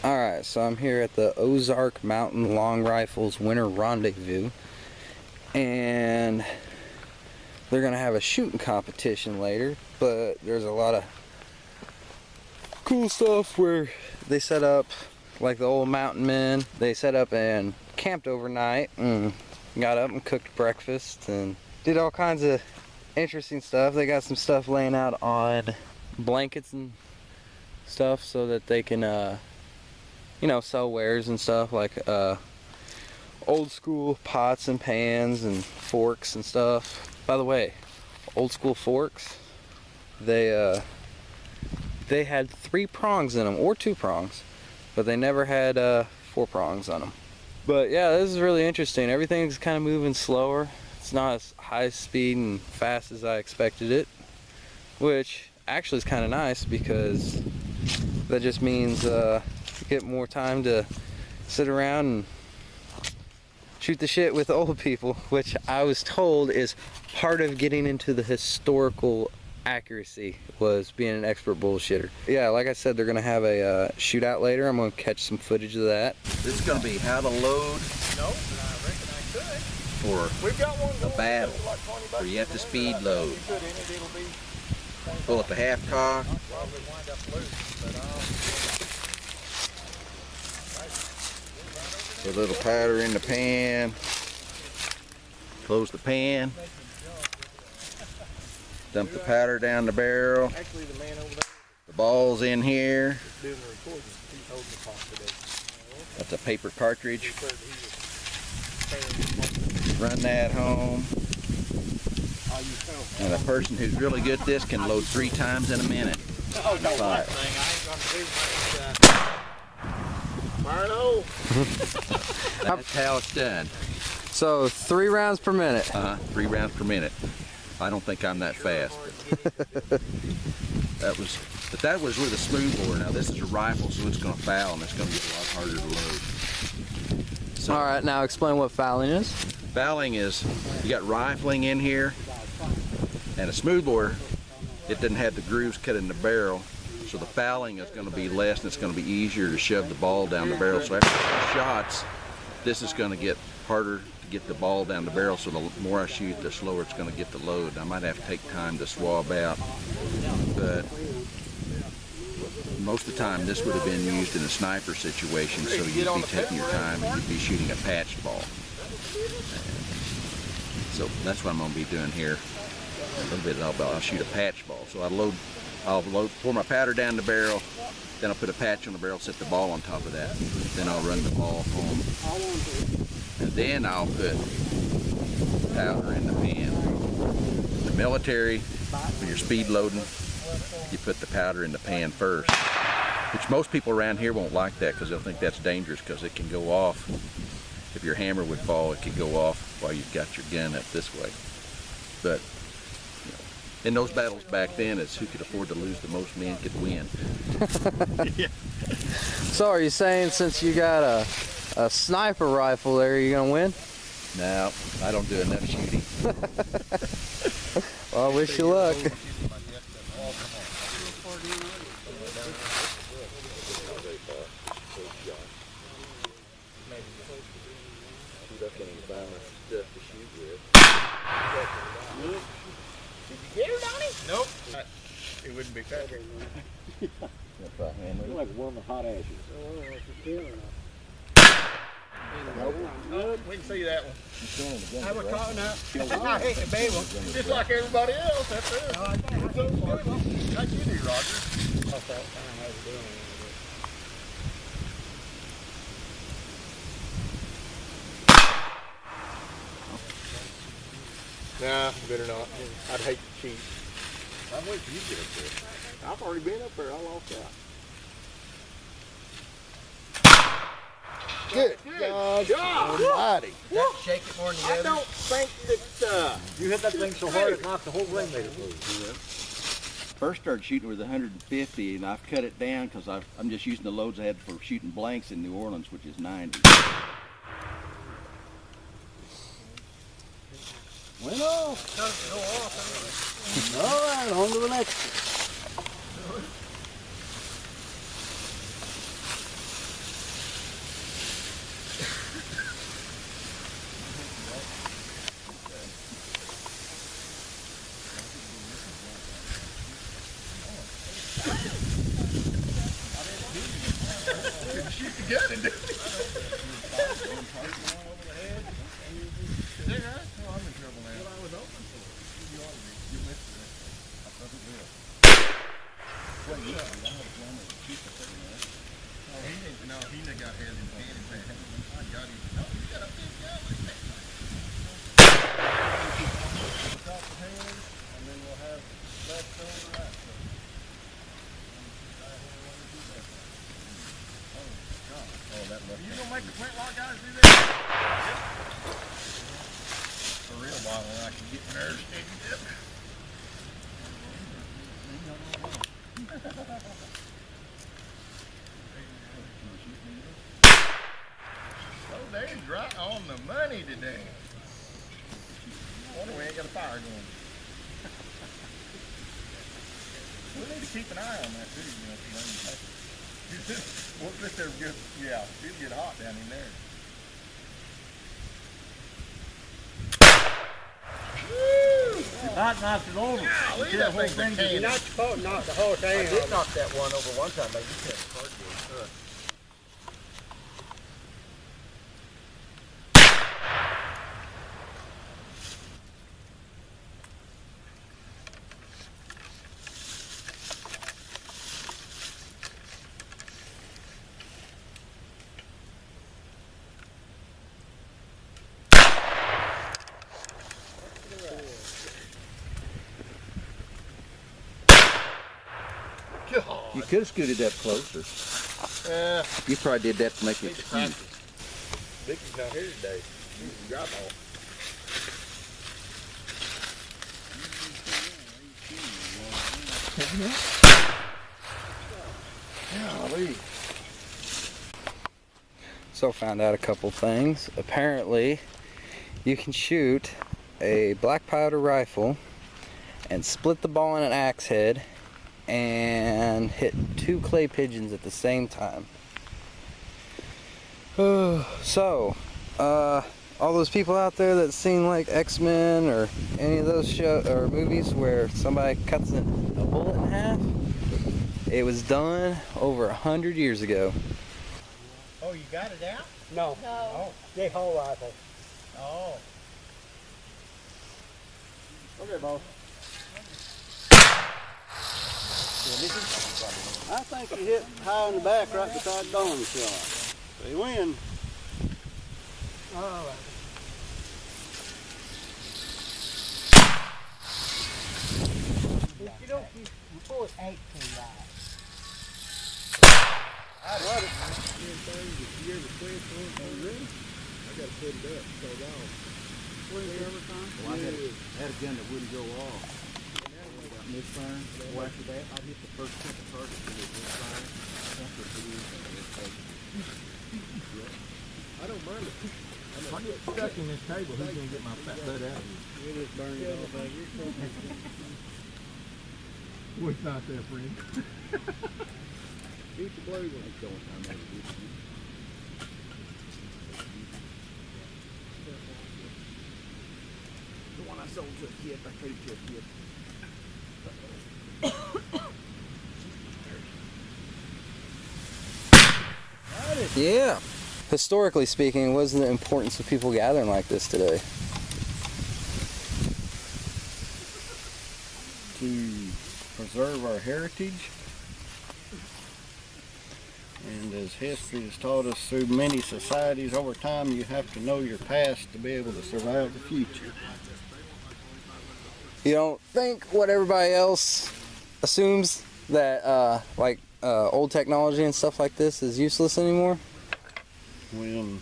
Alright, so I'm here at the Ozark Mountain Long Rifles Winter Rendezvous, and they're gonna have a shooting competition later, but there's a lot of cool stuff where they set up, like the old mountain men, they set up and camped overnight and got up and cooked breakfast and did all kinds of interesting stuff. They got some stuff laying out on blankets and stuff so that they can you know, sell wares and stuff like old school pots and pans and forks and stuff. By the way, old school forks, they had 3 prongs in them, or 2 prongs, but they never had 4 prongs on them. But yeah, this is really interesting. Everything's kind of moving slower. It's not as high speed and fast as I expected it, which actually is kind of nice because that just means get more time to sit around and shoot the shit with old people, which I was told is part of getting into the historical accuracy, was being an expert bullshitter. Yeah, like I said, they're gonna have a shootout later. I'm gonna catch some footage of that. This is gonna be how to load. No, but I reckon I could. Or we've got one a battle where you have to speed load. Pull up a half cock. Put a little powder in the pan. Close the pan. Dump the powder down the barrel. The ball's in here. That's a paper cartridge. Run that home. And a person who's really good at this can load 3 times in a minute. Fire. That's how it's done. So 3 rounds per minute. 3 rounds per minute. I don't think I'm that fast. That was with a smooth bore. Now this is a rifle, so it's going to foul and it's going to get a lot harder to load. So, all right, now explain what fouling is. Fouling is, you got rifling in here, and a smooth bore, it doesn't have the grooves cut in the barrel, so the fouling is going to be less and it's going to be easier to shove the ball down the barrel. So after 2 shots, this is going to get harder to get the ball down the barrel, so the more I shoot, the slower it's going to get the load. I might have to take time to swab out, but most of the time this would have been used in a sniper situation, so you'd be taking your time and you'd be shooting a patched ball. So that's what I'm going to be doing here. A little bit, I'll shoot a patch ball. So I'll pour my powder down the barrel, then I'll put a patch on the barrel, set the ball on top of that. Then I'll run the ball home. And then I'll put powder in the pan. The military, when you're speed loading, you put the powder in the pan first. Which most people around here won't like that because they'll think that's dangerous because it can go off. If your hammer would fall, it could go off while you've got your gun up this way. But you know, in those battles back then, it's who could afford to lose the most men could win. Yeah. So are you saying since you got a sniper rifle there, you're gonna win? No, I don't do enough shooting. Well, I wish you luck. Did you get her, Donnie? Nope. It wouldn't be fair. It's like warm with hot ashes. Oh, we can see that one. Have a cotton out. I hate the big one. Just like everybody else, that's it. Like you do, Roger. Nah, better not. I'd hate to cheat. I'm waiting for you to get up there. I've already been up there. I lost out. Good God Almighty. Shake it more than the I don't think that You hit that thing so hard it knocked the whole ringmaker loose. First started shooting with 150, and I've cut it down because I'm just using the loads I had for shooting blanks in New Orleans, which is 90. Went off. All right, on to the next one. shoot the gun and do it. Is that right? Oh, I'm in trouble now. Well, I was open for it. You ought to be. You missed it. I thought it will. Well, yeah. I had a gun that would shoot the thing there. Oh, he didn't. No, he done got his in his hand. I got him. No, you got a big gun like that. Top of hand, and then we'll have left shoulder, right shoulder. Oh, that left. You gonna make the flintlock guys do that? Yep. For real while I can get nerves taken up. Oh, they's right on the money today. Wonder we ain't got a fire going. We need to keep an eye on that too, you know, we'll sit there good, yeah, it'll get hot down in there. Woo! You about knocked it over. Golly, that thing's a cannon. You knocked the whole thing. I did knock that one over one time, but you can't cardboard. You could have scooted up closer. You probably did that to make it cute. Vicky's not here today. She's a drop off. Golly. So found out a couple things. Apparently, you can shoot a black powder rifle and split the ball in an axe head and hit 2 clay pigeons at the same time. So, all those people out there that seen like X-Men or any of those movies where somebody cuts a bullet in half, it was done over 100 years ago. Oh, you got it out? No. No. Oh, they whole rifle. Oh. Okay, boss. I think you hit high in the back right beside Dawn's shot. They win. All right. You don't use before it's 18 right. I love it. You ever quit for it? Oh, really? I got to put it up so long. What is every time? Well, I had a gun that wouldn't go off. Misfire. Well, after that, I hit the first couple targets and it misfire. That's what it is. I don't mind it. If I get stuck in this table, who's going to get my fat butt out of here? You just burn it off of you. What's not there, friend? Keep the blue one going. The one I sold to a kid, I traded to a kid. Yeah. Historically speaking, what is the importance of people gathering like this today? To preserve our heritage. And as history has taught us through many societies over time, you have to know your past to be able to survive the future. You don't think what everybody else assumes that old technology and stuff like this is useless anymore? When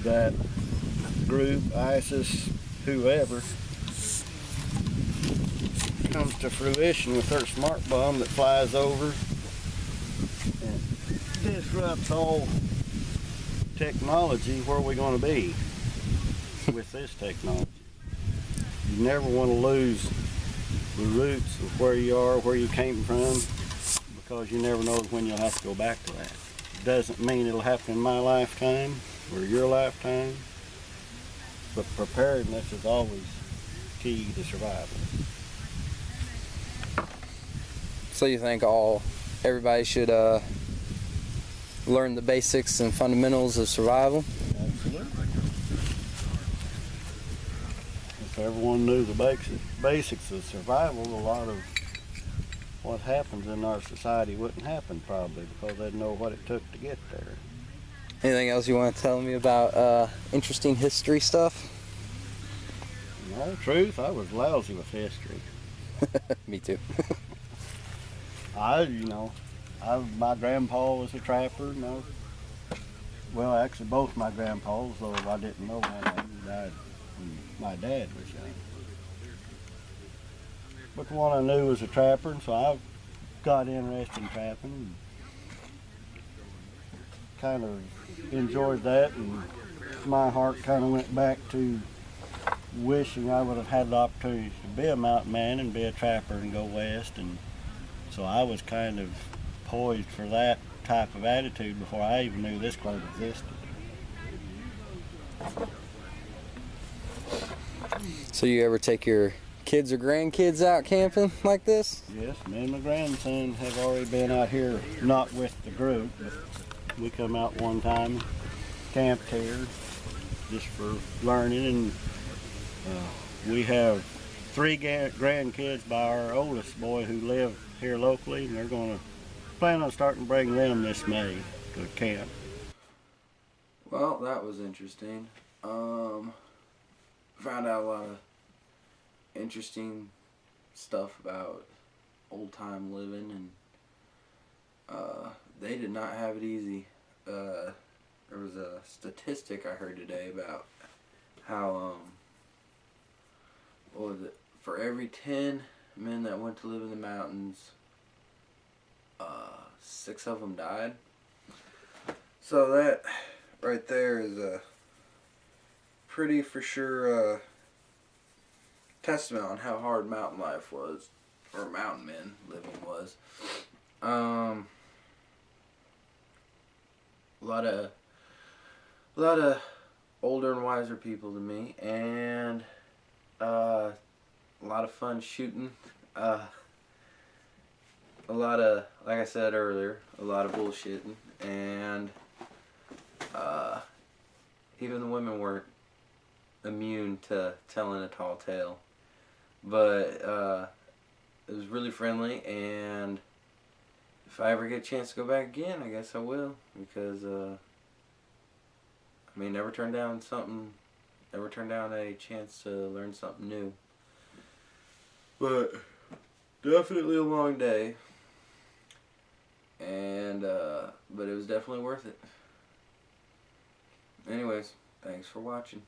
that group, ISIS, whoever, comes to fruition with their smart bomb that flies over and disrupts all technology, where are we going to be with this technology? You never want to lose the roots of where you are, where you came from, because you never know when you'll have to go back to that. Doesn't mean it'll happen in my lifetime or your lifetime, but preparedness is always key to survival. So you think everybody should learn the basics and fundamentals of survival. Absolutely. If everyone knew the basics of survival, a lot of what happens in our society wouldn't happen probably, because they'd know what it took to get there. Anything else you want to tell me about interesting history stuff? No, truth, I was lousy with history. Me too. My grandpa was a trapper, well, actually both my grandpas, though I didn't know one of them, died when my dad was young. But the one I knew was a trapper, and so I got interested in trapping and kind of enjoyed that, and my heart kind of went back to wishing I would have had the opportunity to be a mountain man and be a trapper and go west, and so I was kind of poised for that type of attitude before I even knew this club existed. So you ever take your kids or grandkids out camping like this? Yes, me and my grandson have already been out here, not with the group, but we come out one time, camped here, just for learning, and we have 3 grandkids by our oldest boy who live here locally, and they're going to plan on starting to bring them this May to camp. Well, that was interesting. Found out a lot of interesting stuff about old time living, and they did not have it easy. There was a statistic I heard today about how what was it? For every 10 men that went to live in the mountains, 6 of them died. So that right there is a pretty for sure testament on how hard mountain life was, or mountain men living was. A lot of older and wiser people than me, and a lot of fun shooting. A lot of, like I said earlier, a lot of bullshitting, and even the women weren't immune to telling a tall tale. But it was really friendly, and if I ever get a chance to go back again, I guess I will, because never turn down a chance to learn something new. But definitely a long day, and but it was definitely worth it. Anyways, thanks for watching.